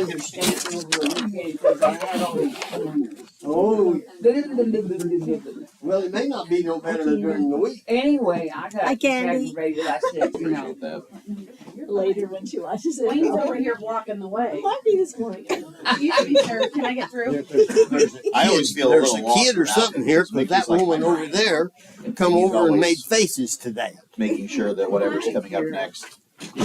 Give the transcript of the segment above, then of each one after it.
understand over the weekend because I had all these corners. Oh, well, it may not be no better than during the week. Anyway, I got Hi, Candy. aggravated. I said, you know, That. Later when she watches it. Wayne's over here blocking the way. Might be this morning. Excuse me, sir. Can I get through? I always feel There's a a little lost kid or without something it. here, It's because making that like woman my over mind. there come He's over and always made faces today. Making sure that whatever's coming up next,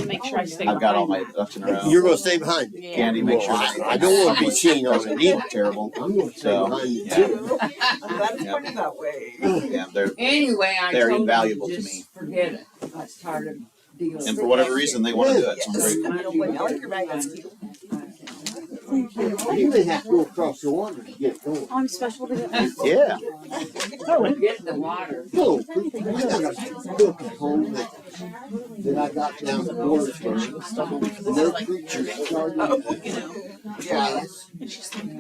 Make sure I stay I've got all behind my ducks in a row. You're gonna stay behind me. Candy, make sure. Well, I don't want to be seen on it either. Terrible. I'm gonna stay So, behind you yeah. too. I'm glad it's Yeah. pointed that way. Yeah, they're anyway, I They're told invaluable them to just me. forget it. I was tired of dealing. and for whatever reason they want to do it. So I'm Yes. grateful. You know what? I like your bag. That's cute. You may have to go across the water to get going. I'm special to get Yeah. Oh, get in the water. No, I got a book at home that I got down the border from. No preacher started a class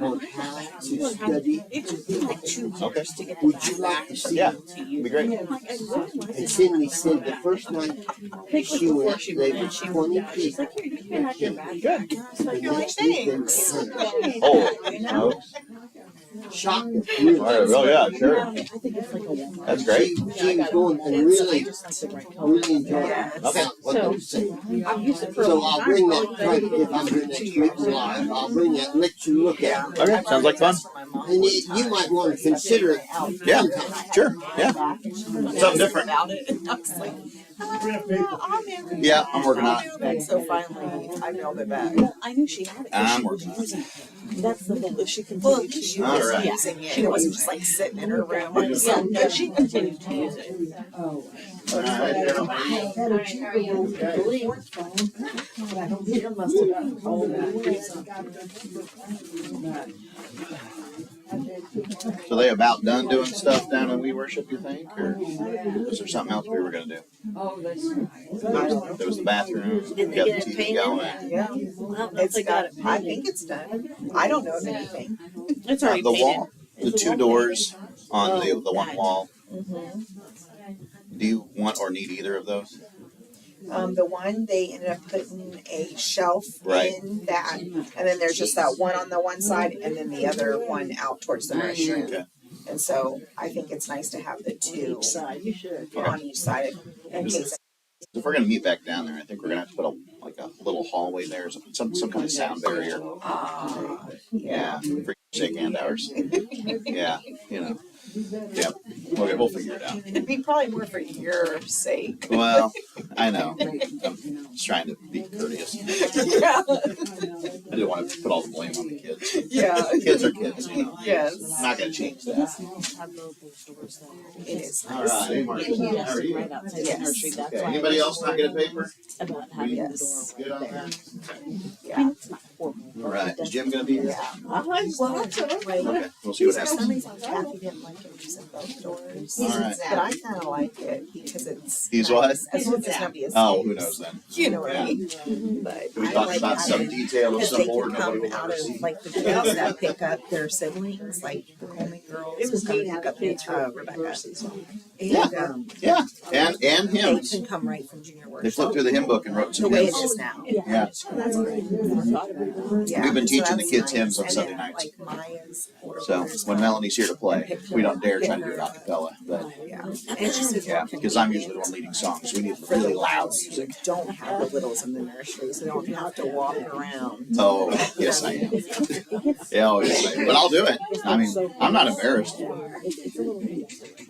on how to study. Okay. Would you like to see Yeah. it? It'd be great. And Cindy said the first night she went, they were 20 people. Good. The next week they were 100. Oh. No. Shocking. All right. Oh yeah. Sure. That's great. She was going and really enjoyed it. Okay. What they were saying. So I'll bring that, if I'm here next week live, I'll bring that and let you look at it. Okay. Sounds like fun. And you might want to consider it Yeah. sometime. Sure. Yeah. Something different. About it. And I was like, Yeah. I'm working on it. and so finally, I mailed it back. I knew she had it. I'm working on it. That's the thing. She Well, continued to she use All was right. using it. It wasn't just like sitting in her room. Like, Yeah, no, she continued to use it. Oh. All right. Daryl. So they about done doing stuff down in We Worship, you think? Or was there something else we were going to do? Oh, that's nice. There was the bathroom, Did they got the get it TV painted? going. yeah. Well, It's they got got, it I painted. think it's done. I don't know of anything. It's already The painted. wall, the two doors on the one wall. Do you want or need either of those? The one, they ended up putting a shelf Right. in that, and then there's just that one on the one side, and then the other one out towards the nursery. Okay. And so I think it's nice to have the two Each side, you should. on each side in case. If we're going to meet back down there, I think we're going to have to put a little hallway there, some kind of sound barrier. Yeah, for your sake and ours. Yeah, you know. Yeah, okay, we'll figure it out. It'd be probably more for your sake. Well, I know. I'm just trying to be courteous. Yeah. I didn't want to put all the blame on the kids. Yeah. Kids are kids, you know. Yes. I'm not going to change that. It is All nice. right. Hey, Mark. How are you? Right outside the Yes. nursery. That's Okay. why Anybody I else not get a paper? about having the door. Yes. Good on that. I mean, Yeah. it's not horrible. All right. Is Jim going to be here? Yeah. Well, that's all right. Okay. We'll see what For some happens. reason, Kathy didn't like it using both doors. All right. But I kind of like it because it's. He's nice. what? As long as nobody escapes. Oh, who knows then? You know what Yeah. I mean? But We I talked like about some having- detail of because some they board can nobody come will out ever of see. like the kids that pick up their siblings, like the Coleman girls. It was come neat and how pick the kids were Rebecca. verses. And Yeah, and they hymns. can come right from junior They worship. flipped through the hymn book and wrote The some way it hymns. is now. Yeah. That's great. Yeah. We've been So teaching the that's kids hymns on And Sunday then, nights. Like Maya's older So brothers when come Melanie's here to play, and pick we her don't dare up, try to get do it her a cappella. But Yeah. And it's just yeah, because I'm usually the one leading songs. So we need really loud music. don't have the littles in the nursery, so they don't have to walk around. Oh, yes, I am. Yeah, oh, yes, I am. But I'll do it. I mean, I'm not embarrassed. I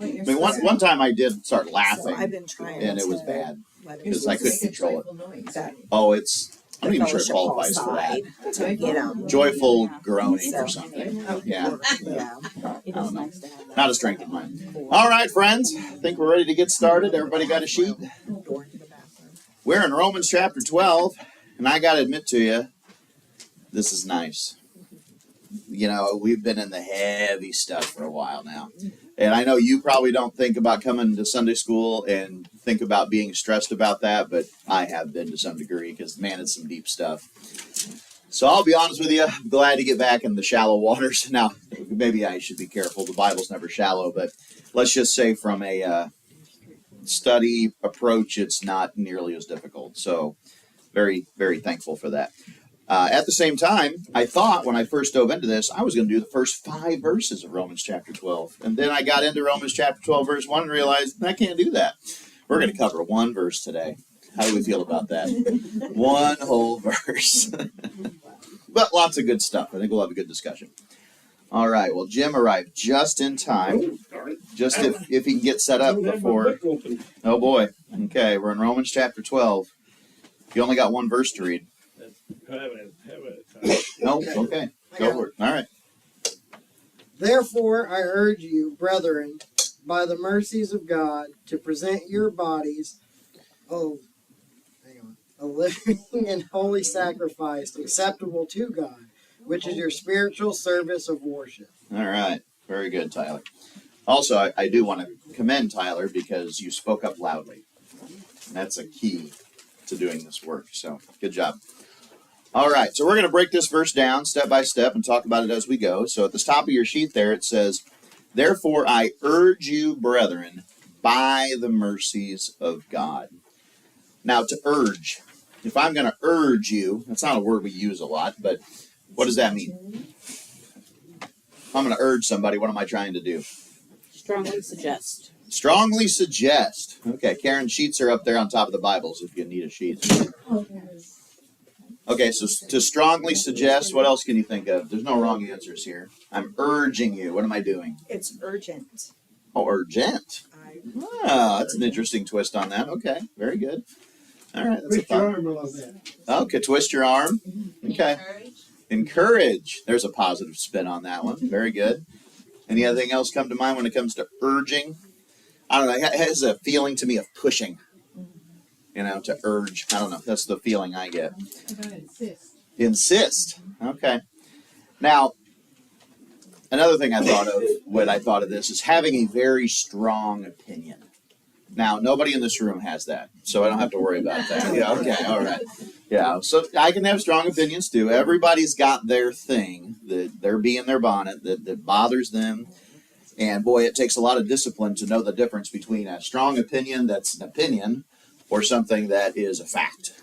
mean, one time I did start So I've laughing, been trying. and it was to bad let because I couldn't control it. that Oh, it's. I'm not even sure it fellowship hall qualifies for that. side to get them. Joyful groaning or something. Yeah. Yeah. It is nice to have that. Not a strength of mine. All right, friends. I think we're ready to get started. Everybody got a sheet? Door into the bathroom. We're in Romans chapter 12, and I got to admit to you, this is nice. You know, we've been in the heavy stuff for a while now. And I know you probably don't think about coming to Sunday school and think about being stressed about that, but I have been to some degree because, man, it's some deep stuff. So I'll be honest with you, I'm glad to get back in the shallow waters. Now, maybe I should be careful. The Bible's never shallow, but let's just say from a study approach, it's not nearly as difficult. So very, very thankful for that. At the same time, I thought when I first dove into this, I was going to do the first 5 verses of Romans chapter 12. And then I got into Romans chapter 12, verse 1, and realized I can't do that. We're going to cover 1 verse today. How do we feel about that? 1 whole verse. But lots of good stuff. I think we'll have a good discussion. All right. Well, Jim arrived just in time. Just if he can get set up before. Oh, boy. Okay. We're in Romans chapter 12. You only got 1 verse to read. No? Okay. Go for it. All right. Therefore, I urge you, brethren, by the mercies of God, to present your bodies, a living and holy sacrifice acceptable to God, which is your spiritual service of worship. All right. Very good, Tyler. Also, I do want to commend Tyler because you spoke up loudly. That's a key to doing this work. So, good job. All right. So, we're going to break this verse down step by step and talk about it as we go. So, at the top of your sheet there, it says, therefore, I urge you, brethren, by the mercies of God. Now, to urge. If I'm going to urge you, that's not a word we use a lot, but what does that mean? If I'm going to urge somebody, what am I trying to do? Strongly suggest. Strongly suggest. Okay, Karen, sheets are up there on top of the Bibles if you need a sheet. Okay, so to strongly suggest, what else can you think of? There's no wrong answers here. I'm urging you. What am I doing? It's urgent. Oh, urgent. Ah, that's an interesting twist on that. Okay, very good. All right, that's Twist your arm a little bit. Okay, twist your arm. Okay. Encourage. There's a positive spin on that one. Very good. Anything else come to mind when it comes to urging? I don't know. It has a feeling to me of pushing. You know, to urge. I don't know. That's the feeling I get. Insist. Okay. Now, another thing I thought of when I thought of this is having a very strong opinion. Now, nobody in this room has that, so I don't have to worry about that. Yeah, okay, all right. Yeah, so I can have strong opinions too. Everybody's got their thing, their bee in their bonnet that bothers them. And boy, it takes a lot of discipline to know the difference between a strong opinion that's an opinion or something that is a fact.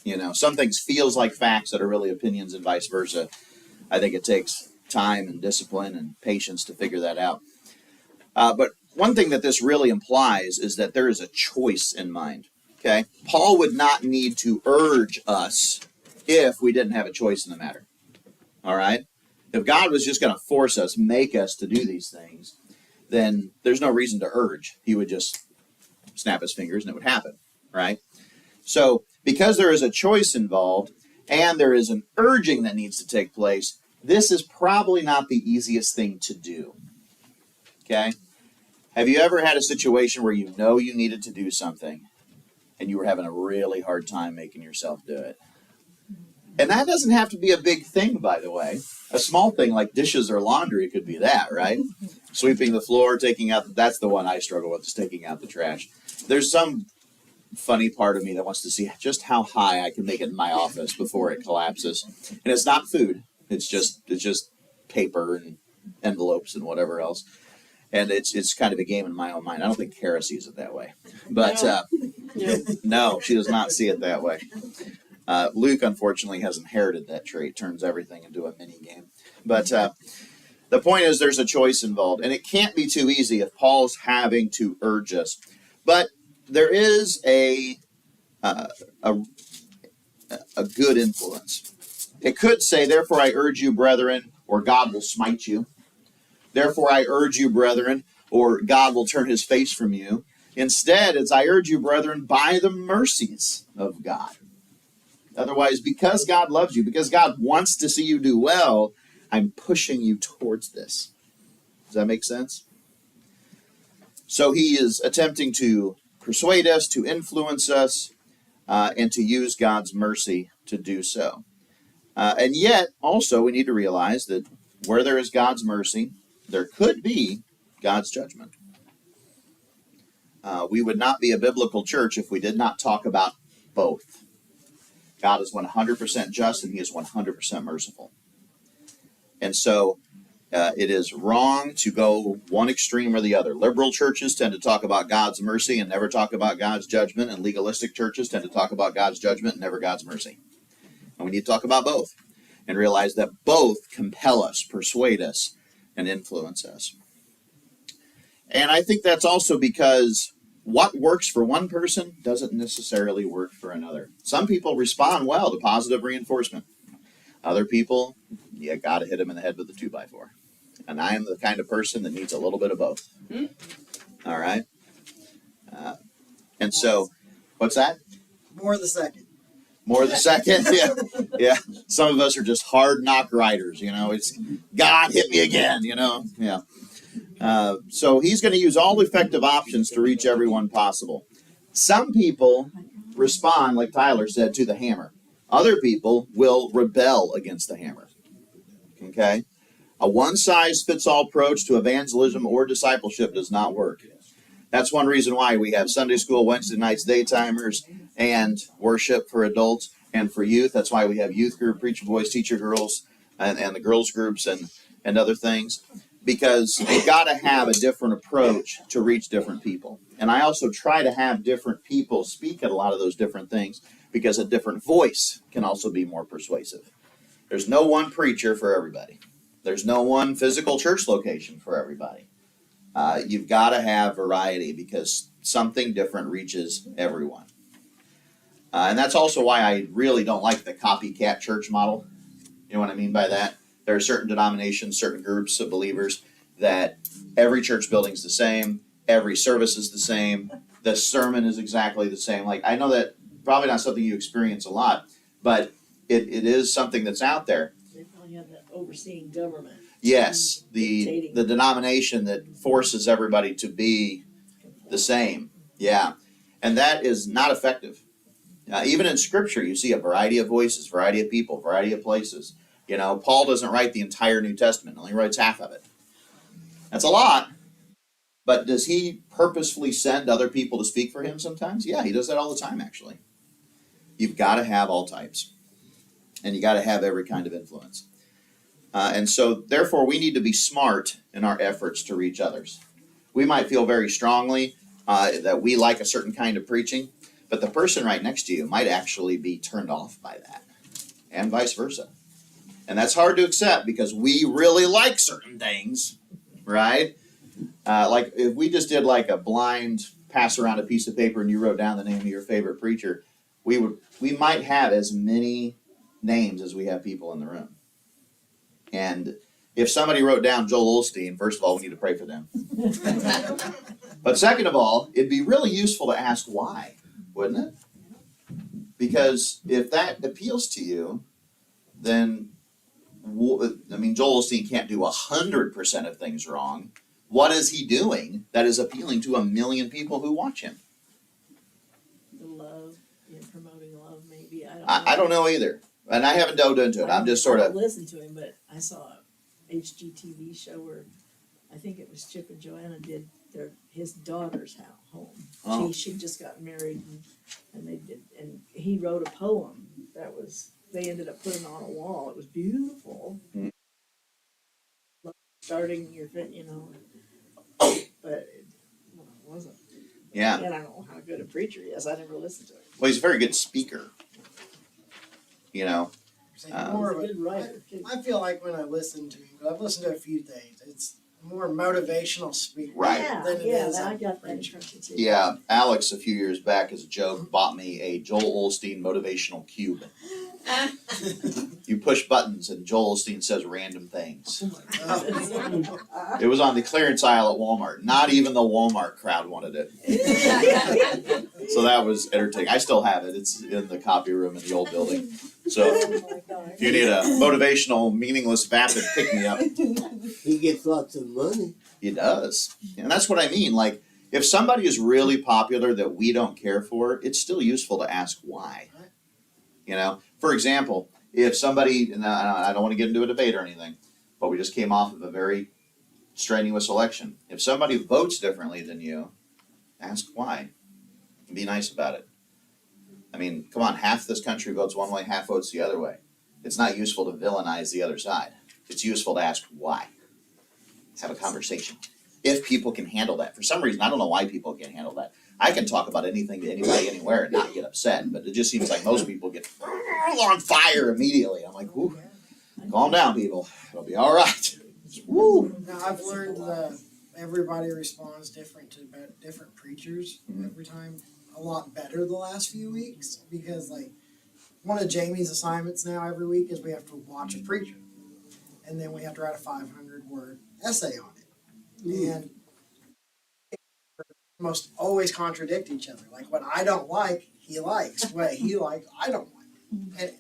You know, some things feels like facts that are really opinions and vice versa. I think it takes time and discipline and patience to figure that out. But one thing that this really implies is that there is a choice in mind. Okay? Paul would not need to urge us if we didn't have a choice in the matter. All right? If God was just going to force us, make us to do these things, then there's no reason to urge. He would just snap his fingers and it would happen. Right? So, because there is a choice involved and there is an urging that needs to take place, this is probably not the easiest thing to do. Okay? Have you ever had a situation where you know you needed to do something and you were having a really hard time making yourself do it? And that doesn't have to be a big thing, by the way. A small thing like dishes or laundry could be that, right? Sweeping the floor, taking out, that's the one I struggle with, is taking out the trash. There's some funny part of me that wants to see just how high I can make it in my office before it collapses. And it's not food. It's just paper and envelopes and whatever else. And it's kind of a game in my own mind. I don't think Kara sees it that way. But no, she does not see it that way. Luke, unfortunately, has inherited that trait, turns everything into a mini game. But the point is there's a choice involved. And it can't be too easy if Paul's having to urge us. But there is a good influence. It could say, therefore I urge you, brethren, or God will smite you. Therefore, I urge you, brethren, or God will turn his face from you. Instead, it's, I urge you, brethren, by the mercies of God. Otherwise, because God loves you, because God wants to see you do well, I'm pushing you towards this. Does that make sense? So he is attempting to persuade us, to influence us, and to use God's mercy to do so. And yet, also, we need to realize that where there is God's mercy, there could be God's judgment. We would not be a biblical church if we did not talk about both. God is 100% just and he is 100% merciful. And so it is wrong to go one extreme or the other. Liberal churches tend to talk about God's mercy and never talk about God's judgment, and legalistic churches tend to talk about God's judgment and never God's mercy. And we need to talk about both and realize that both compel us, persuade us, and influence us. And I think that's also because what works for one person doesn't necessarily work for another. Some people respond well to positive reinforcement. Other people, you got to hit them in the head with a 2x4. And I am the kind of person that needs a little bit of both. All right? And so, what's that? More the second. More the second? Yeah. Yeah. Some of us are just hard knock riders, It's God hit me again, Yeah. So he's going to use all effective options to reach everyone possible. Some people respond, like Tyler said, to the hammer. Other people will rebel against the hammer. Okay? A one-size-fits-all approach to evangelism or discipleship does not work. That's one reason why we have Sunday school, Wednesday nights, daytimers, and worship for adults and for youth. That's why we have youth group, preacher boys, teacher girls, and the girls groups and other things. Because you've got to have a different approach to reach different people. And I also try to have different people speak at a lot of those different things because a different voice can also be more persuasive. There's no one preacher for everybody. There's no one physical church location for everybody. You've got to have variety because something different reaches everyone. And that's also why I really don't like the copycat church model. You know what I mean by that? There are certain denominations, certain groups of believers that every church building's the same, every service is the same, the sermon is exactly the same. Like, I know that probably not something you experience a lot, but it is something that's out there. They probably have that overseeing government. Yes, the denomination that forces everybody to be the same. Yeah, and that is not effective. Even in Scripture, you see a variety of voices, variety of people, variety of places. Paul doesn't write the entire New Testament, only writes half of it. That's a lot. But does he purposefully send other people to speak for him sometimes? Yeah, he does that all the time, actually. You've got to have all types. And you got to have every kind of influence. And so, therefore, we need to be smart in our efforts to reach others. We might feel very strongly that we like a certain kind of preaching, but the person right next to you might actually be turned off by that, and vice versa. And that's hard to accept because we really like certain things, right? Like if we just did like a blind pass around a piece of paper and you wrote down the name of your favorite preacher, we might have as many names as we have people in the room. And if somebody wrote down Joel Osteen, first of all, we need to pray for them. But second of all, it'd be really useful to ask why, wouldn't it? Because if that appeals to you, then Joel Osteen can't do 100% of things wrong. What is he doing that is appealing to 1 million people who watch him? The love, promoting love, maybe. I don't know either. And I haven't delved into it. I'm just sort I of... don't listen to him, but I saw a HGTV show where I think it was Chip and Joanna did his daughter's home. Oh. She just got married and he wrote a poem that they ended up putting on a wall. It was beautiful. Starting your but it wasn't. Yeah. And I don't know how good a preacher he is. I never listened to him. Well, he's a very good speaker. He's a More of a, good writer too. I feel like when I listen to him, but I've listened to a few things, it's more motivational speaker Right. than it is I a got that preacher. impression too. Yeah, Alex, a few years back, as a joke, bought me a Joel Osteen motivational cube. You push buttons and Joel Osteen says random things. It was on the clearance aisle at Walmart. Not even the Walmart crowd wanted it. So that was entertaining. I still have it. It's in the copy room in the old building. So if you need a motivational, meaningless, vapid pick-me-up, He gets lots of money. he does. And that's what I mean. Like, if somebody is really popular that we don't care for, it's still useful to ask why. For example, if somebody, and I don't want to get into a debate or anything, but we just came off of a very strenuous election. If somebody votes differently than you, ask why. And be nice about it. I mean, come on, half this country votes one way, half votes the other way. It's not useful to villainize the other side. It's useful to ask why. Let's have a conversation. If people can handle that. For some reason, I don't know why people can't handle that. I can talk about anything to anybody anywhere and not get upset, but it just seems like most people get on fire immediately. I'm like, whoo, calm down, people. It'll be all right. Woo. Now, I've learned that everybody responds different to different preachers every time, a lot better the last few weeks, because like one of Jamie's assignments now every week is we have to watch a preacher, and then we have to write a 500-word essay on it, and most always contradict each other. Like what I don't like, he likes. What he likes, I don't like.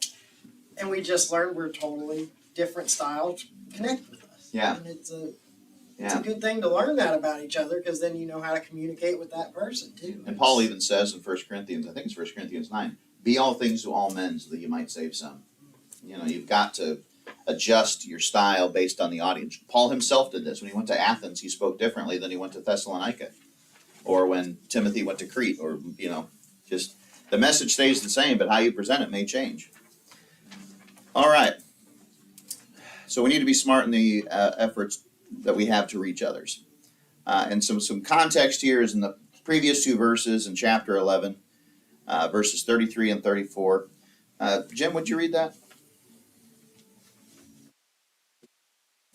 And we just learned we're totally different styles connect with us. Yeah. And it's a good thing to learn that about each other, because then you know how to communicate with that person too. And Paul even says in 1 Corinthians, I think it's 1 Corinthians 9, be all things to all men so that you might save some. You know, you've got to adjust your style based on the audience. Paul himself did this. When he went to Athens, he spoke differently than he went to Thessalonica. Or when Timothy went to Crete, or, you know, just the message stays the same, but how you present it may change. All right. So we need to be smart in the efforts that we have to reach others. And some context here is in the previous two verses in chapter 11, verses 33 and 34. Jim, would you read that?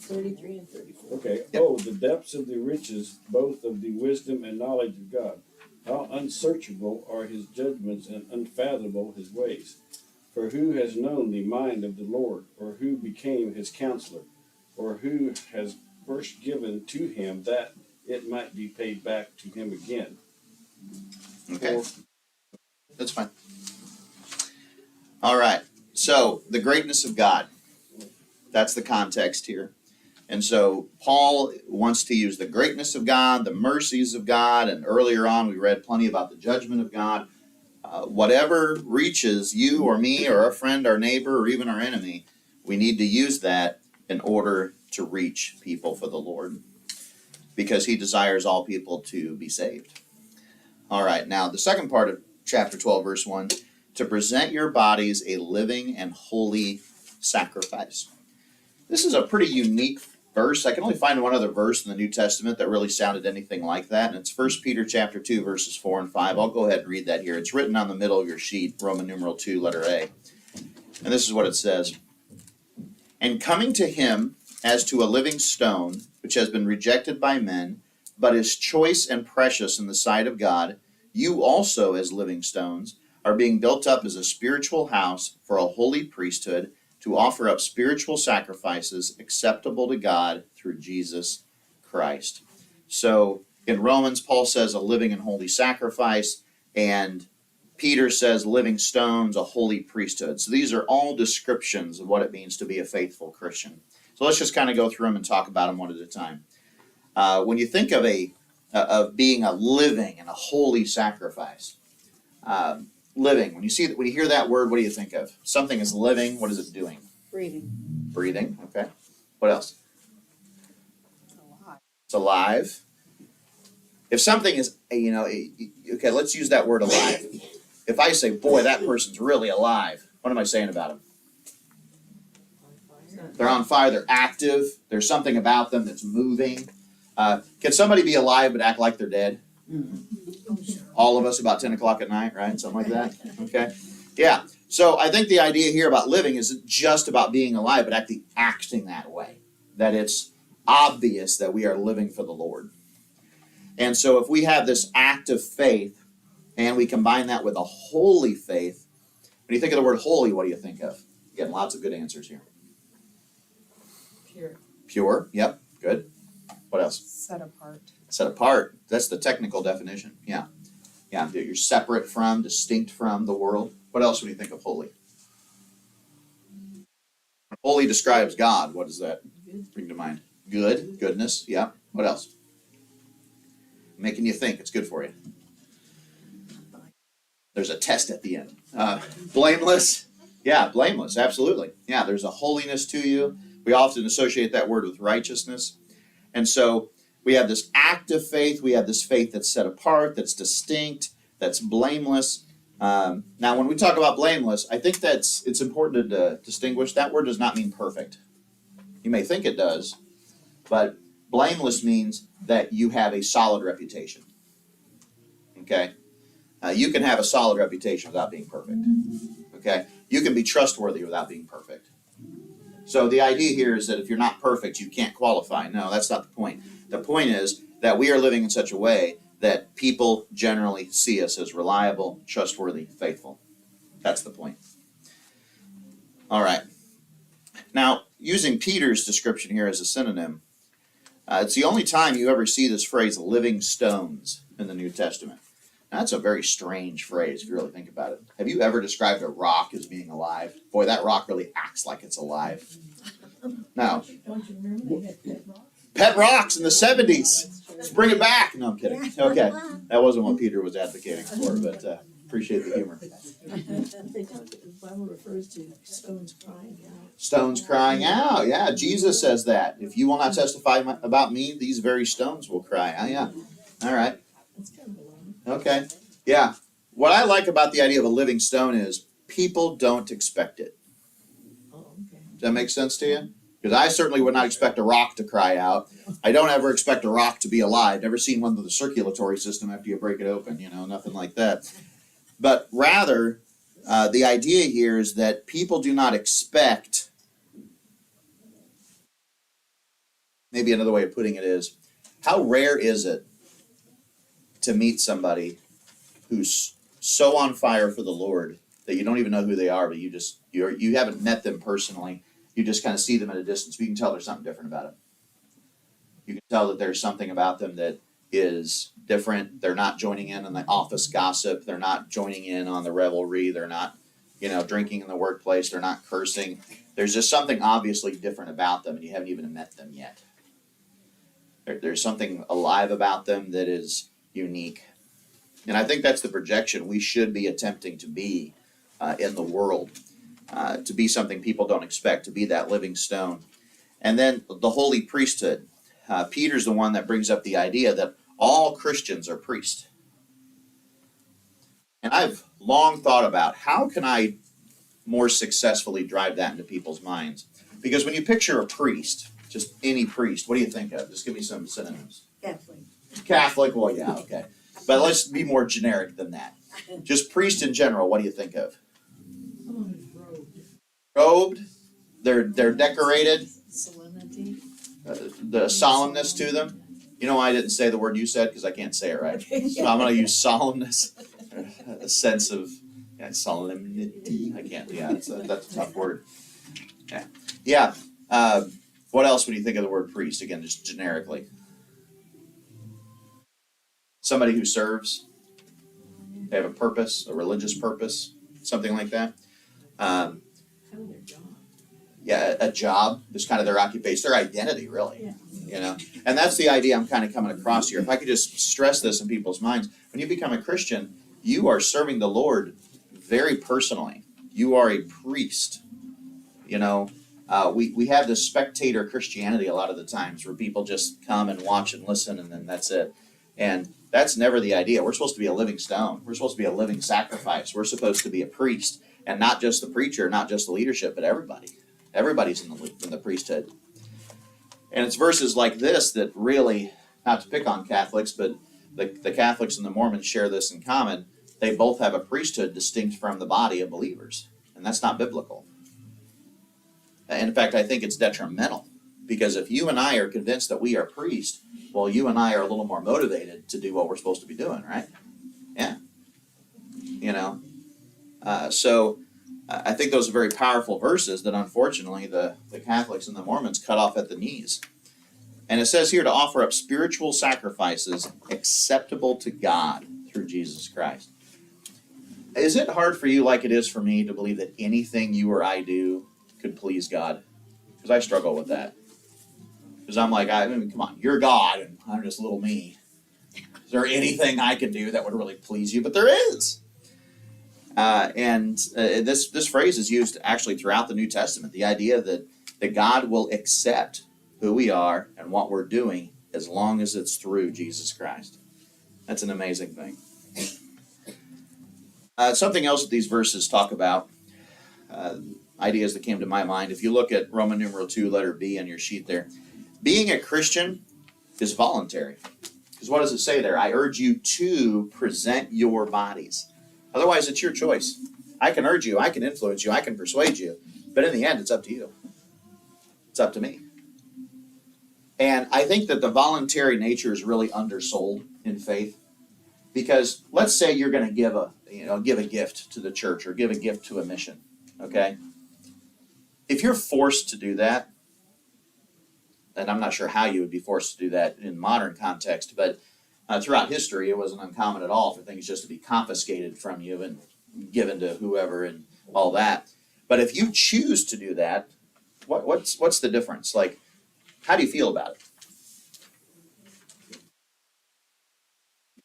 33 and 34. Okay. Yep. Oh, the depths of the riches, both of the wisdom and knowledge of God. How unsearchable are his judgments and unfathomable his ways. For who has known the mind of the Lord, or who became his counselor, or who has first given to him that it might be paid back to him again? Okay. That's fine. All right. So the greatness of God. That's the context here. And so Paul wants to use the greatness of God, the mercies of God, and earlier on we read plenty about the judgment of God. Whatever reaches you or me or our friend, our neighbor, or even our enemy, we need to use that in order to reach people for the Lord, because he desires all people to be saved. All right, now the second part of chapter 12, verse 1, to present your bodies a living and holy sacrifice. This is a pretty unique verse. I can only find one other verse in the New Testament that really sounded anything like that, and it's 1 Peter chapter 2, verses 4 and 5. I'll go ahead and read that here. It's written on the middle of your sheet, Roman numeral 2, letter A. And this is what it says. And coming to him as to a living stone, which has been rejected by men, but is choice and precious in the sight of God, you also, as living stones, are being built up as a spiritual house for a holy priesthood, to offer up spiritual sacrifices acceptable to God through Jesus Christ. So in Romans, Paul says a living and holy sacrifice, and Peter says living stones, a holy priesthood. So these are all descriptions of what it means to be a faithful Christian. So let's just kind of go through them and talk about them one at a time. When you think of being a living and a holy sacrifice, living. When you hear that word, what do you think of? Something is living. What is it doing? Breathing. Breathing. Okay. What else? It's alive. If something is, okay, let's use that word alive. If I say, boy, that person's really alive, what am I saying about them? They're on fire. They're active. There's something about them that's moving. Can somebody be alive but act like they're dead? All of us about 10 o'clock at night, right? Something like that. Okay. Yeah. So I think the idea here about living isn't just about being alive, but actually acting that way. That it's obvious that we are living for the Lord. And so if we have this act of faith and we combine that with a holy faith, when you think of the word holy, what do you think of? Getting lots of good answers here. Pure. Pure. Yep. Good. What else? Set apart. Set apart. That's the technical definition. Yeah. Yeah. You're separate from, distinct from the world. What else would you think of holy? Holy describes God. What does that bring to mind? Good. Goodness. Yeah. What else? Making you think. It's good for you. There's a test at the end. Blameless. Yeah, blameless. Absolutely. Yeah, there's a holiness to you. We often associate that word with righteousness. And so we have this act of faith. We have this faith that's set apart, that's distinct, that's blameless. Now, when we talk about blameless, I think it's important to distinguish. That word does not mean perfect. You may think it does, but blameless means that you have a solid reputation. Okay? You can have a solid reputation without being perfect. Okay? You can be trustworthy without being perfect. So the idea here is that if you're not perfect, you can't qualify. No, that's not the point. The point is that we are living in such a way that people generally see us as reliable, trustworthy, faithful. That's the point. All right. Now, using Peter's description here as a synonym, it's the only time you ever see this phrase living stones in the New Testament. Now, that's a very strange phrase if you really think about it. Have you ever described a rock as being alive? Boy, that rock really acts like it's alive. No. Don't you remember they had pet rocks? Pet rocks in the 70s. Let's bring it back. No, I'm kidding. Okay. That wasn't what Peter was advocating for, but appreciate the humor. The Bible refers to stones crying out. Stones crying out. Yeah, Jesus says that. If you will not testify about me, these very stones will cry. Oh, yeah. All right. That's kind of alarming. Okay. Yeah. What I like about the idea of a living stone is people don't expect it. Oh, okay. Does that make sense to you? Because I certainly would not expect a rock to cry out. I don't ever expect a rock to be alive. Never seen one with the circulatory system after you break it open, nothing like that. But rather, the idea here is that people do not expect, maybe another way of putting it is, how rare is it to meet somebody who's so on fire for the Lord that you don't even know who they are, but you haven't met them personally. You just kind of see them at a distance. But you can tell there's something different about them. You can tell that there's something about them that is different. They're not joining in on the office gossip. They're not joining in on the revelry. They're not, drinking in the workplace. They're not cursing. There's just something obviously different about them, and you haven't even met them yet. There's something alive about them that is unique. And I think that's the projection we should be attempting to be in the world. To be something people don't expect, to be that living stone. And then the holy priesthood. Peter's the one that brings up the idea that all Christians are priests. And I've long thought about how can I more successfully drive that into people's minds. Because when you picture a priest, just any priest, what do you think of? Just give me some synonyms. Catholic. Catholic, well, yeah, okay. But let's be more generic than that. Just priest in general, what do you think of? Someone who's robed. Robed, they're decorated, Solemnity. the solemnness to them. You know why I didn't say the word you said? Because I can't say it right. So I'm going to use solemnness, a sense of solemnity. I can't, that's a tough word. Yeah. What else when you think of the word priest? Again, just generically. Somebody who serves. They have a purpose, a religious purpose, something like that. Kind of their job. Yeah, a job is kind of their occupation, their identity, really. Yeah. And that's the idea I'm kind of coming across here. If I could just stress this in people's minds, when you become a Christian, you are serving the Lord very personally. You are a priest. We have this spectator Christianity a lot of the times where people just come and watch and listen and then that's it. And that's never the idea. We're supposed to be a living stone. We're supposed to be a living sacrifice. We're supposed to be a priest, and not just the preacher, not just the leadership, but everybody. Everybody's in the priesthood. And it's verses like this that really, not to pick on Catholics, but the Catholics and the Mormons share this in common. They both have a priesthood distinct from the body of believers, and that's not biblical. And in fact, I think it's detrimental, because if you and I are convinced that we are priests, well, you and I are a little more motivated to do what we're supposed to be doing, right? Yeah. So I think those are very powerful verses that unfortunately the Catholics and the Mormons cut off at the knees. And it says here to offer up spiritual sacrifices acceptable to God through Jesus Christ. Is it hard for you, like it is for me, to believe that anything you or I do could please God? Because I struggle with that. Because I'm like, come on, you're God, and I'm just little me. Is there anything I can do that would really please you? But there is. This phrase is used actually throughout the New Testament. The idea that God will accept who we are and what we're doing as long as it's through Jesus Christ. That's an amazing thing. Something else that these verses talk about, ideas that came to my mind. If you look at Roman numeral 2, letter B on your sheet there, being a Christian is voluntary. Because what does it say there? I urge you to present your bodies. Otherwise, it's your choice. I can urge you, I can influence you, I can persuade you, but in the end, it's up to you. It's up to me. And I think that the voluntary nature is really undersold in faith. Because let's say you're going to give a gift to the church or give a gift to a mission, okay? If you're forced to do that, and I'm not sure how you would be forced to do that in modern context, but throughout history, it wasn't uncommon at all for things just to be confiscated from you and given to whoever and all that. But if you choose to do that, what's the difference? Like, how do you feel about it?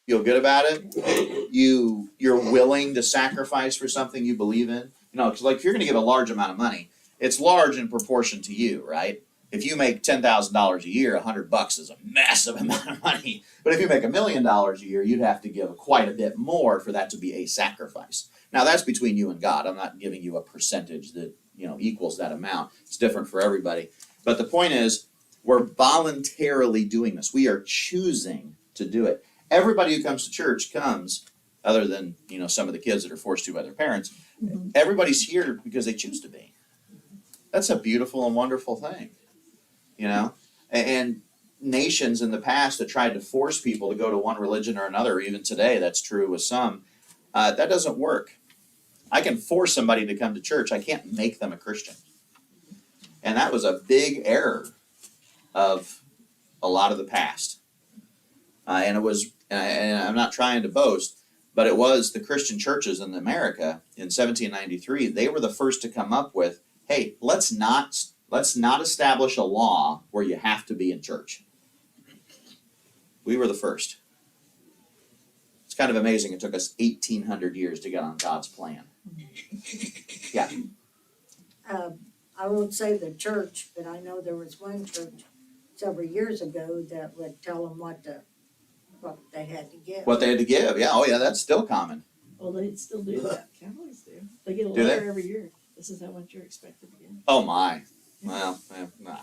Feel good about it? You're willing to sacrifice for something you believe in? Because like if you're going to give a large amount of money, it's large in proportion to you, right? If you make $10,000 a year, $100 is a massive amount of money. But if you make $1 million a year, you'd have to give quite a bit more for that to be a sacrifice. Now that's between you and God. I'm not giving you a percentage that equals that amount. It's different for everybody. But the point is, we're voluntarily doing this. We are choosing to do it. Everybody who comes to church comes, other than some of the kids that are forced to by their parents. Everybody's here because they choose to be. That's a beautiful and wonderful thing. And nations in the past that tried to force people to go to one religion or another, even today, that's true with some, that doesn't work. I can force somebody to come to church. I can't make them a Christian. And that was a big error of a lot of the past. And I'm not trying to boast, but it was the Christian churches in America in 1793, they were the first to come up with, hey, let's not establish a law where you have to be in church. We were the first. It's kind of amazing. It took us 1,800 years to get on God's plan. Yeah. I won't say the church, but I know there was one church several years ago that would tell them what they had to give. What they had to give, yeah. Oh, yeah, that's still common. Well, they still do that. Cowboys do. They get a Do they? letter every year. This is how much you're expected to give. Oh, my. Well, nah.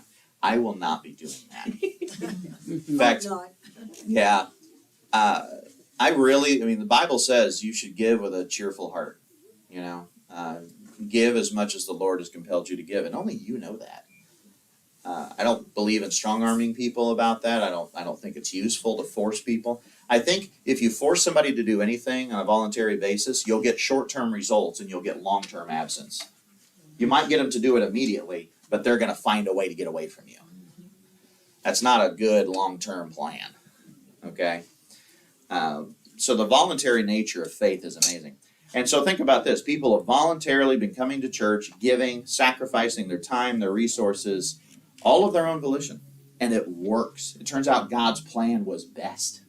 I will not be doing that. In fact, Not. yeah. The Bible says you should give with a cheerful heart. Give as much as the Lord has compelled you to give, and only you know that. I don't believe in strong-arming people about that. I don't think it's useful to force people. I think if you force somebody to do anything on a voluntary basis, you'll get short-term results and you'll get long-term absence. You might get them to do it immediately, but they're going to find a way to get away from you. That's not a good long-term plan, okay? So the voluntary nature of faith is amazing. And so think about this. People have voluntarily been coming to church, giving, sacrificing their time, their resources, all of their own volition. And it works. It turns out God's plan was best.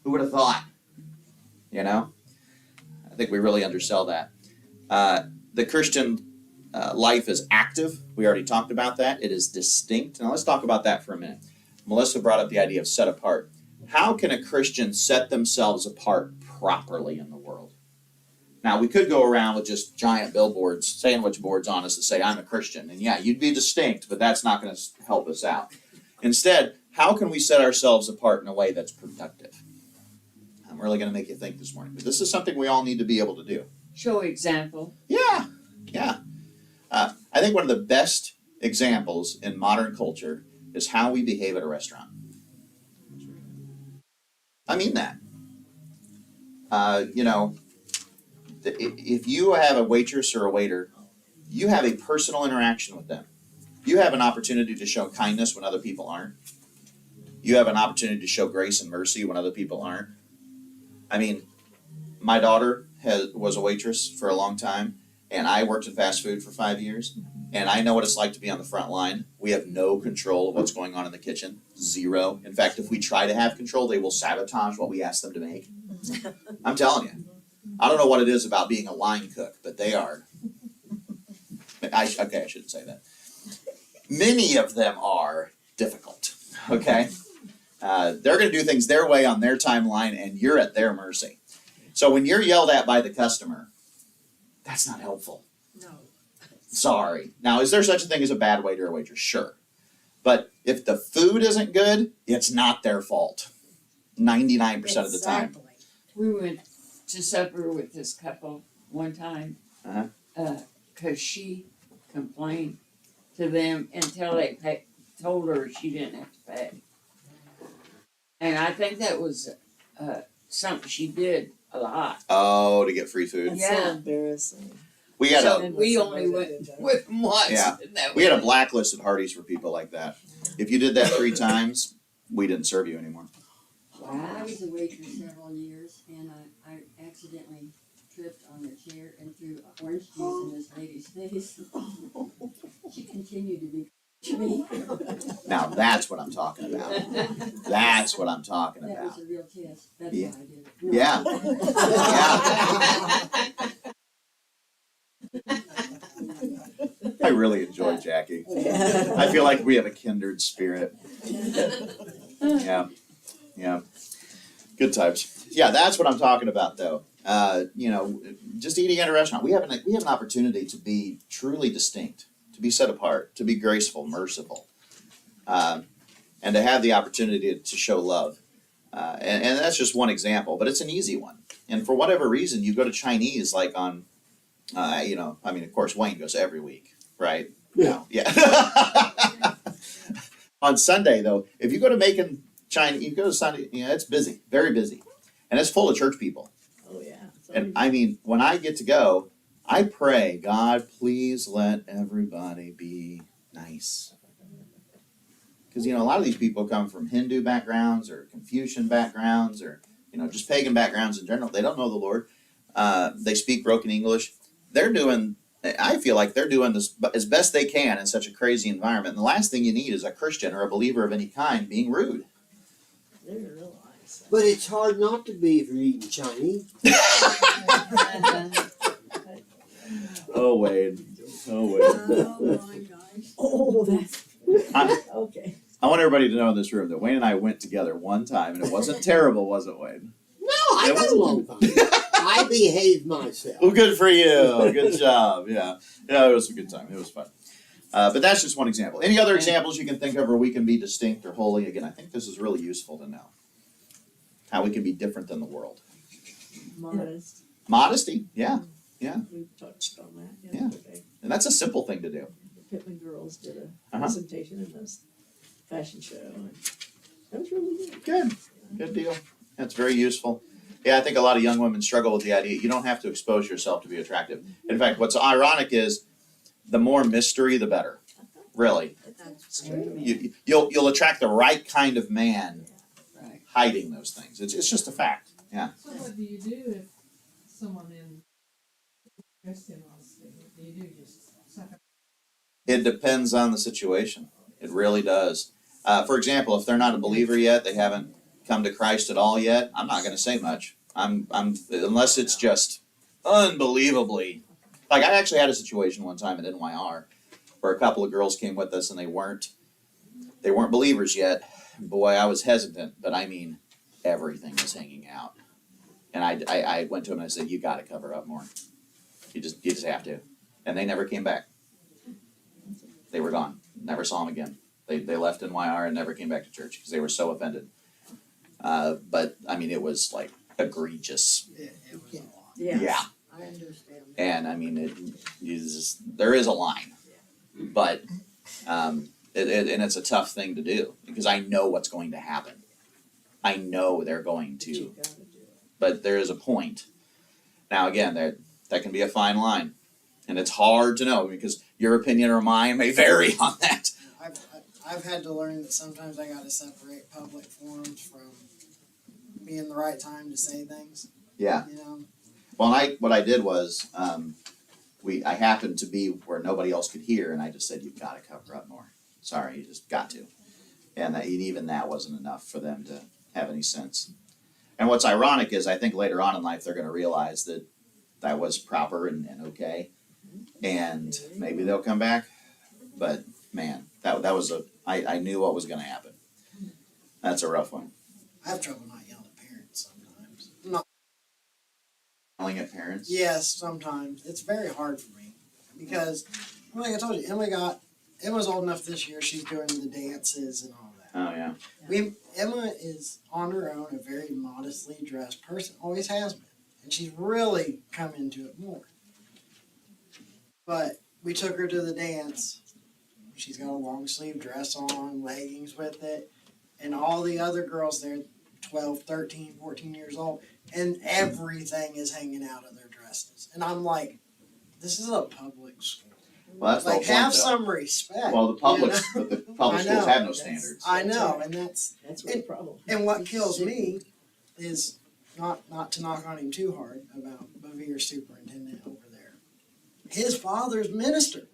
Who would have thought? I think we really undersell that. The Christian life is active. We already talked about that. It is distinct. Now let's talk about that for a minute. Melissa brought up the idea of set apart. How can a Christian set themselves apart properly in the world? Now, we could go around with just giant billboards, sandwich boards on us that say, I'm a Christian. And yeah, you'd be distinct, but that's not going to help us out. Instead, how can we set ourselves apart in a way that's productive? I'm really going to make you think this morning. But this is something we all need to be able to do. Show example. Yeah. I think one of the best examples in modern culture is how we behave at a restaurant. I mean that. If you have a waitress or a waiter, you have a personal interaction with them. You have an opportunity to show kindness when other people aren't. You have an opportunity to show grace and mercy when other people aren't. I mean, my daughter was a waitress for a long time, and I worked in fast food for 5 years, and I know what it's like to be on the front line. We have no control of what's going on in the kitchen. Zero. In fact, if we try to have control, they will sabotage what we ask them to make. I'm telling you. I don't know what it is about being a line cook, but they are. I shouldn't say that. Many of them are difficult, okay? They're going to do things their way on their timeline, and you're at their mercy. So when you're yelled at by the customer, that's not helpful. No. Sorry. Now, is there such a thing as a bad waiter or waitress? Sure. But if the food isn't good, it's not their fault. 99% of the time. Exactly. We went to supper with this couple one time. Uh-huh. 'Cause she complained to them until they told her she didn't have to pay. And I think that was something she did a lot. Oh, to get free food. That's Yeah. so embarrassing. We had So a we only went with them once. Yeah. and that we had a was it. blacklist at Hardee's for people like that. If you did that 3 times, we didn't serve you anymore. I was a waitress several years, and I accidentally tripped on a chair and threw orange juice in this lady's face. She continued to be to me. Now that's what I'm talking about. That's what I'm talking That about. was a real test. That's Yeah. why I did it. Yeah. I really enjoyed Jackie. I feel like we have a kindred spirit. Yeah. Yeah. Good times. Yeah, that's what I'm talking about though. Just eating at a restaurant, we have an opportunity to be truly distinct, to be set apart, to be graceful, merciful, and to have the opportunity to show love. And that's just one example, but it's an easy one. And for whatever reason, you go to Chinese like on, of course, Wayne goes every week, right? Yeah. Yeah. On Sunday, though, if you go to Macon, China, you go to Sunday, it's busy, very busy. And it's full of church people. Oh, yeah. So And I mean, when I get to go, I pray, God, please let everybody be nice. Because, a lot of these people come from Hindu backgrounds or Confucian backgrounds or, just pagan backgrounds in general. They don't know the Lord. They speak broken English. I feel like they're doing this as best they can in such a crazy environment. And the last thing you need is a Christian or a believer of any kind being rude. they didn't realize But it's hard not to be if you're eating Chinese. Oh, Wade. Oh, Wade. Oh, my gosh. Oh, that's I, okay. I want everybody to know in this room that Wayne and I went together one time, and it wasn't terrible, was it, Wade? No, I got along fine. I behaved myself. Well, good for you. Good job. Yeah. Yeah, it was a good time. It was fun. But that's just one example. Any other examples you can think of where we can be distinct or holy? Again, I think this is really useful to know. How we can be different than the world. Modest. Modesty, yeah. We touched on that yesterday. And that's a simple thing to do. The Pittman girls did a Uh-huh. presentation in this fashion show. And that was really good. Good. Good deal. That's very useful. Yeah, I think a lot of young women struggle with the idea you don't have to expose yourself to be attractive. In fact, what's ironic is the more mystery, the better. Really. That's You'll attract the right kind of man Right. hiding those things. It's just a fact. Yeah. So what do you do if someone in Christian wants to, do you do just suck up? It depends on the situation. It really does. For example, if they're not a believer yet, they haven't come to Christ at all yet, I'm not going to say much. I'm unless it's just unbelievably. Like I actually had a situation one time at NYR where a couple of girls came with us and they weren't believers yet. Boy, I was hesitant, but I mean, everything was hanging out. And I went to them and I said, "You got to cover up more. You just have to." And they never came back. They were gone. Never saw them again. They left NYR and never came back to church because they were so offended. But I mean, it was like egregious. It was a lot. Yes, Yeah. I understand. And I mean, there is a line, but and it's a tough thing to do because I know what's going to happen. I know they're going But you to, gotta do it. but there is a point. Now again, that can be a fine line, and it's hard to know because your opinion or mine may vary on that. I've had to learn that sometimes I gotta separate public forums from being the right time to say things. Yeah. You know? Well, what I did was I happened to be where nobody else could hear, and I just said, "You've got to cover up more. Sorry, you just got to." And even that wasn't enough for them to have any sense. And what's ironic is I think later on in life they're going to realize that was proper and okay, and maybe they'll come back. But man, that was I knew what was going to happen. That's a rough one. I have trouble not yelling at parents sometimes. Not Yelling at parents. yes, sometimes. It's very hard for me. Because like I told you, Emma's old enough this year, she's doing the dances and all that. Oh yeah. Emma is on her own a very modestly dressed person, always has been, and she's really come into it more. But we took her to the dance. She's got a long sleeve dress on, leggings with it, and all the other girls there, 12, 13, 14 years old, and everything is hanging out of their dresses. And I'm like, this is a public school. Well, that's Like, the whole have point, though. some respect. Well, the public, you know? the public I schools know. have no standards. I know, and That's where the problem. and what kills me is not to knock on him too hard about Bevere's superintendent over there. His father's minister.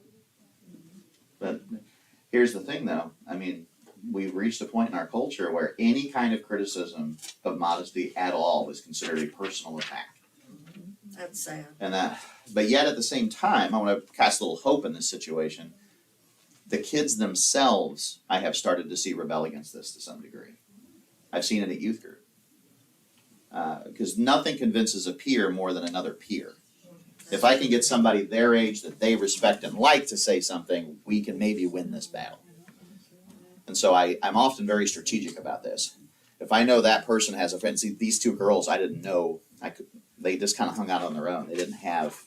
But here's the thing, though. I mean, we've reached a point in our culture where any kind of criticism of modesty at all is considered a personal attack. That's sad. And but yet at the same time, I want to cast a little hope in this situation. The kids themselves, I have started to see rebel against this to some degree. I've seen it at youth group. Because nothing convinces a peer more than another peer. If I can get somebody their age that they respect and like to say something, we can maybe win this battle. And so I'm often very strategic about this. If I know that person has a friend, see these two girls, I didn't know, they just kind of hung out on their own. They didn't have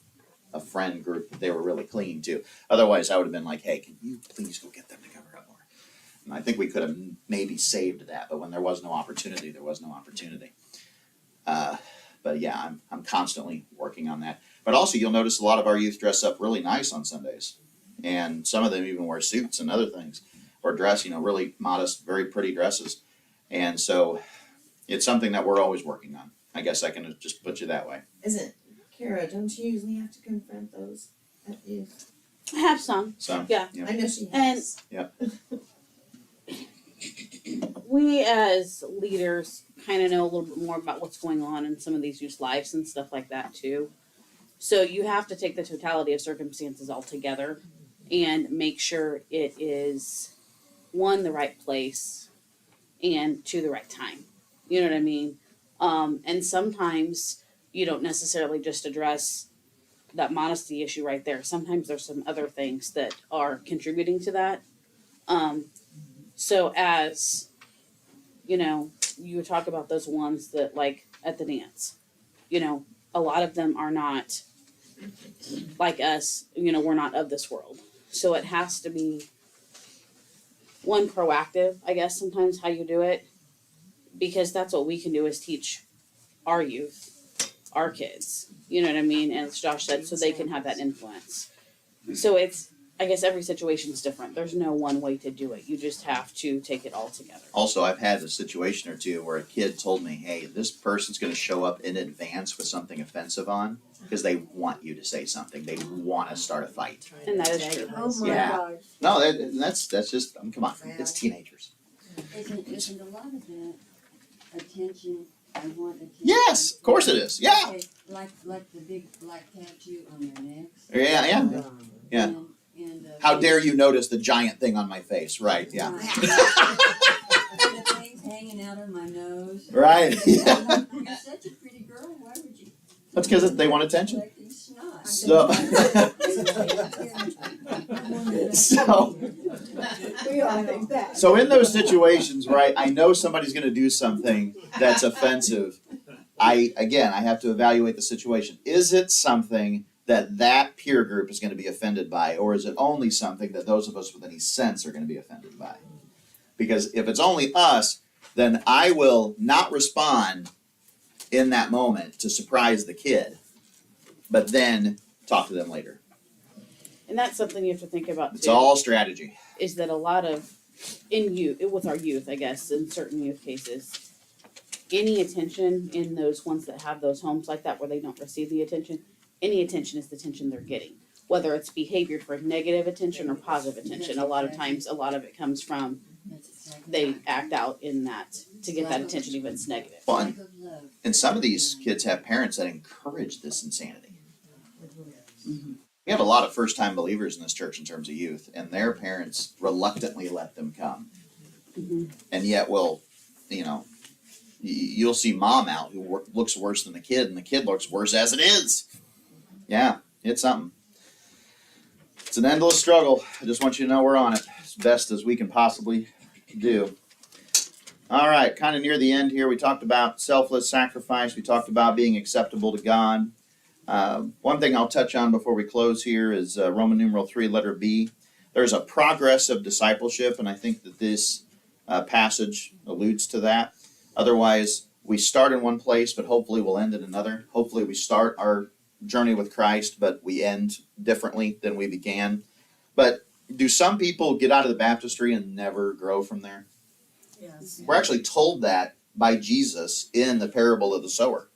a friend group that they were really clinging to. Otherwise, I would have been like, hey, can you please go get them to cover up more? And I think we could have maybe saved that, but when there was no opportunity, there was no opportunity. But yeah, I'm constantly working on that. But also, you'll notice a lot of our youth dress up really nice on Sundays. And some of them even wear suits and other things. Or dress, really modest, very pretty dresses. And so it's something that we're always working on. I guess I can just put you that way. Isn't Kara? Don't you usually have to confront those at youth? I have some. So Yeah. I know she And has. we as leaders kind of know a little bit more about what's going on in some of these youth lives and stuff like that too. So you have to take the totality of circumstances all together and make sure it is, one, the right place, and two, the right time. You know what I mean? And sometimes you don't necessarily just address that modesty issue right there. Sometimes there's some other things that are contributing to that. So as, you would talk about those ones that like at the dance, a lot of them are not like us, we're not of this world. So it has to be, one, proactive, I guess, sometimes how you do it, because that's what we can do is teach our youth, our kids, you know what I mean? And as Josh said, so they can have that influence. So it's, I guess every situation is different. There's no one way to do it. You just have to take it all together. Also, I've had a situation or two where a kid told me, hey, this person's going to show up in advance with something offensive on because they want you to say something. They want to start a fight. And that is true. Oh my Yeah. gosh. No, that's just, come on, it's teenagers. Isn't a lot of that attention, I want attention? Yes, of course it is, yeah. Okay, like the big black tattoo on their necks. Yeah. Yeah. And How dare you notice the giant thing on my face, right, yeah. And the things hanging out of my nose. Right, yeah. You're such a pretty girl, why would you? That's because they want attention. Collecting snot. So, We all think that. so in those situations, right, I know somebody's going to do something that's offensive. I have to evaluate the situation. Is it something that peer group is going to be offended by, or is it only something that those of us with any sense are going to be offended by? Because if it's only us, then I will not respond in that moment to surprise the kid, but then talk to them later. And that's something you have to think about too. It's all strategy. Is that a lot of, with our youth, I guess, in certain youth cases, any attention in those ones that have those homes like that where they don't receive the attention, any attention is the attention they're getting. Whether it's behavior for negative attention or positive attention, a lot of times, a lot of it comes from they act out in that to get that attention even if it's negative. Well, and some of these kids have parents that encourage this insanity. Mm-hmm. We have a lot of first-time believers in this church in terms of youth, and their parents reluctantly let them come. Mm-hmm. And yet, you'll see mom out who looks worse than the kid, and the kid looks worse as it is. Yeah, it's something. It's an endless struggle. I just want you to know we're on it as best as we can possibly do. All right, kind of near the end here, we talked about selfless sacrifice. We talked about being acceptable to God. One thing I'll touch on before we close here is Roman numeral 3, letter B. There's a progress of discipleship, and I think that this passage alludes to that. Otherwise, we start in one place, but hopefully we'll end in another. Hopefully we start our journey with Christ, but we end differently than we began. But do some people get out of the baptistry and never grow from there? Yes. We're actually told that by Jesus in the parable of the sower.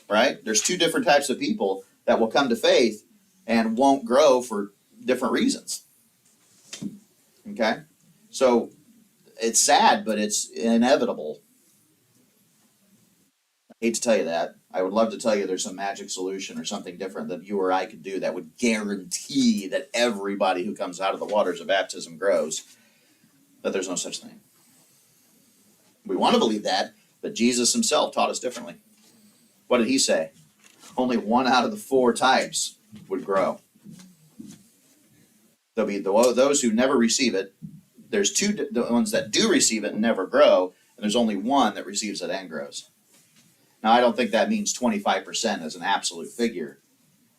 Right? There's two different types of people that will come to faith and won't grow for different reasons. Okay? So it's sad, but it's inevitable. I hate to tell you that. I would love to tell you there's some magic solution or something different that you or I could do that would guarantee that everybody who comes out of the waters of baptism grows. But there's no such thing. We want to believe that, but Jesus himself taught us differently. What did he say? Only 1 out of the 4 types would grow. There'll be those who never receive it. There's the ones that do receive it and never grow, and there's only 1 that receives it and grows. Now, I don't think that means 25% as an absolute figure,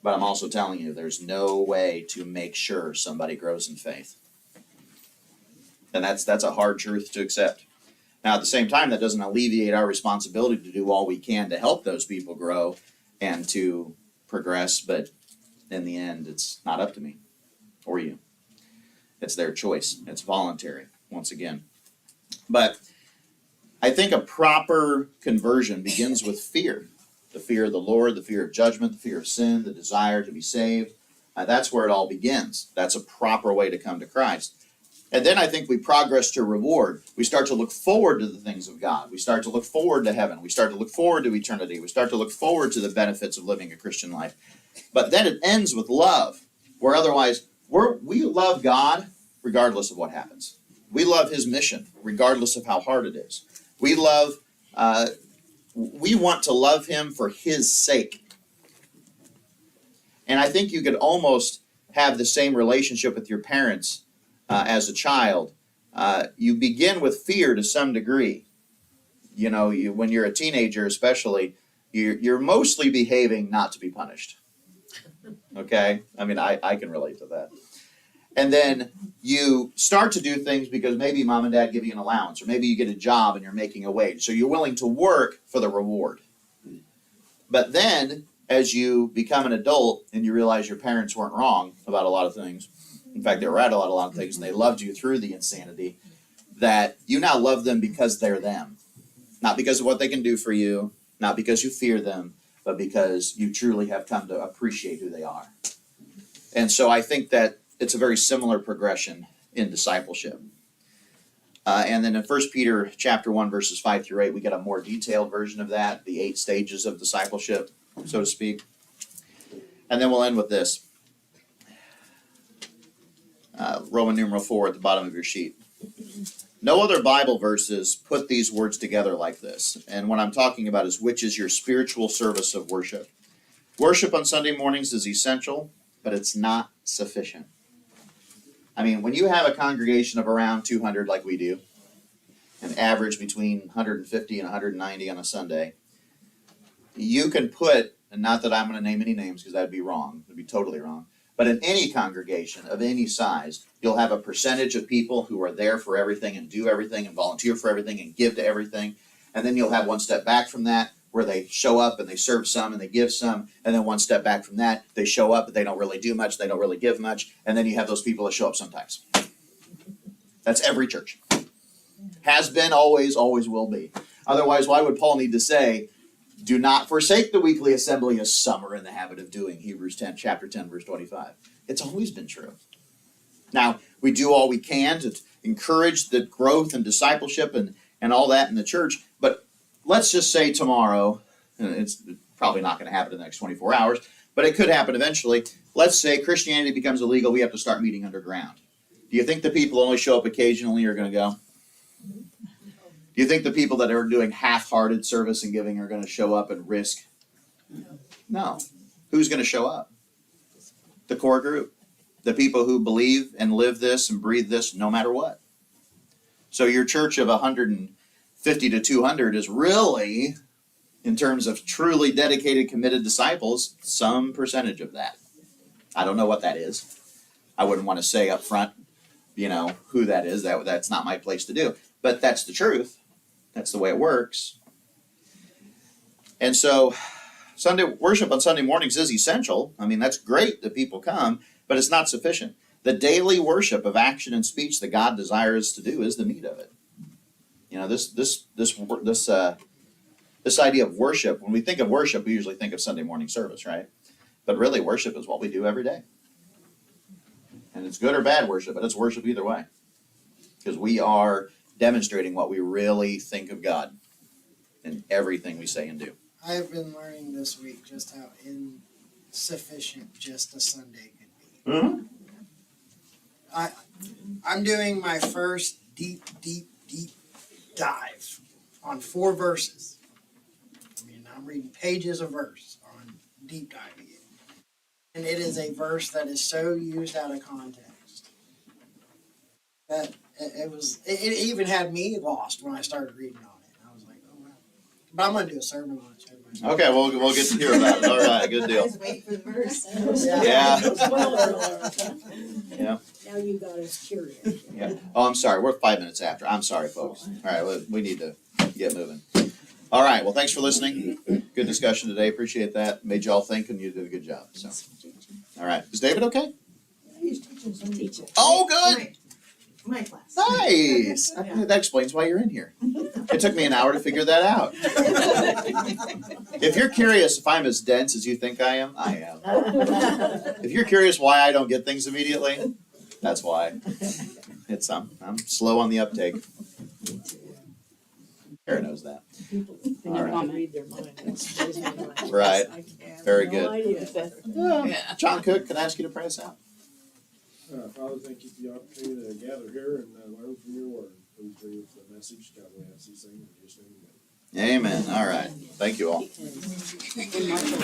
but I'm also telling you there's no way to make sure somebody grows in faith. And that's a hard truth to accept. Now, at the same time, that doesn't alleviate our responsibility to do all we can to help those people grow and to progress, but in the end, it's not up to me or you. It's their choice. It's voluntary, once again. But I think a proper conversion begins with fear. The fear of the Lord, the fear of judgment, the fear of sin, the desire to be saved. That's where it all begins. That's a proper way to come to Christ. And then I think we progress to reward. We start to look forward to the things of God. We start to look forward to heaven. We start to look forward to eternity. We start to look forward to the benefits of living a Christian life. But then it ends with love, where otherwise we love God regardless of what happens. We love his mission regardless of how hard it is. We want to love him for his sake. And I think you could almost have the same relationship with your parents as a child. You begin with fear to some degree. You know, when you're a teenager especially, you're mostly behaving not to be punished. Okay? I mean, I can relate to that. And then you start to do things because maybe mom and dad give you an allowance, or maybe you get a job and you're making a wage. So you're willing to work for the reward. But then, as you become an adult and you realize your parents weren't wrong about a lot of things, in fact, they were right about a lot of things, and they loved you through the insanity, that you now love them because they're them. Not because of what they can do for you, not because you fear them, but because you truly have come to appreciate who they are. And so I think that it's a very similar progression in discipleship. And then in 1 Peter chapter 1, verses 5 through 8, we get a more detailed version of that, the 8 stages of discipleship, so to speak. And then we'll end with this. Roman numeral 4 at the bottom of your sheet. No other Bible verses put these words together like this. And what I'm talking about is, which is your spiritual service of worship. Worship on Sunday mornings is essential, but it's not sufficient. I mean, when you have a congregation of around 200 like we do, an average between 150 and 190 on a Sunday, you can put, and not that I'm going to name any names because that'd be wrong, it'd be totally wrong, but in any congregation of any size, you'll have a percentage of people who are there for everything and do everything and volunteer for everything and give to everything. And then you'll have one step back from that where they show up and they serve some and they give some. And then one step back from that, they show up but they don't really do much, they don't really give much. And then you have those people that show up sometimes. That's every church. Has been, always, always will be. Otherwise, why would Paul need to say, do not forsake the weekly assembly as some are in the habit of doing, Hebrews 10, chapter 10, verse 25. It's always been true. Now, we do all we can to encourage the growth and discipleship and all that in the church, but let's just say tomorrow, and it's probably not going to happen in the next 24 hours, but it could happen eventually. Let's say Christianity becomes illegal, we have to start meeting underground. Do you think the people who only show up occasionally are going to go? Do you think the people that are doing half-hearted service and giving are going to show up and risk? No. Who's going to show up? The core group. The people who believe and live this and breathe this no matter what. So your church of 150 to 200 is really, in terms of truly dedicated, committed disciples, some percentage of that. I don't know what that is. I wouldn't want to say up front, who that is. That's not my place to do. But that's the truth. That's the way it works. And so Sunday worship on Sunday mornings is essential. I mean, that's great that people come, but it's not sufficient. The daily worship of action and speech that God desires to do is the meat of it. This idea of worship, when we think of worship, we usually think of Sunday morning service, right? But really, worship is what we do every day. And it's good or bad worship, but it's worship either way. Because we are demonstrating what we really think of God in everything we say and do. I have been learning this week just how insufficient just a Sunday could be. Mm-hmm. I'm doing my first deep dive on 4 verses. I mean, I'm reading pages of verse on deep diving it. And it is a verse that is so used out of context that it even had me lost when I started reading on it. I was like, oh wow. But I'm going to do a sermon on it. So everybody Okay, we'll get to hear about it. All right, good deal. Just wait for the verse. Yeah. Now you got us curious. Yeah. Oh, I'm sorry. We're 5 minutes after. I'm sorry, folks. All right, we need to get moving. All right. Well, thanks for listening. Good discussion today. Appreciate that. Made y'all think, and you did a good job. So, all right. Is David okay? He's teaching some teacher. Oh, good. My class. Nice. Yeah. That explains why you're in here. It took me an hour to figure that out. If you're curious if I'm as dense as you think I am, I am. If you're curious why I don't get things immediately, that's why. I'm slow on the uptake. Kara knows that. People think All I right. can read their mind. That's blows my mind. Right. I have Very no good. idea. John Cook, can I ask you to pray us out? Father, thank you for the opportunity to gather here and learn from your word. Please be with the message. God, we ask these things in Jesus' name. Amen. All right. Thank you all. Because in March of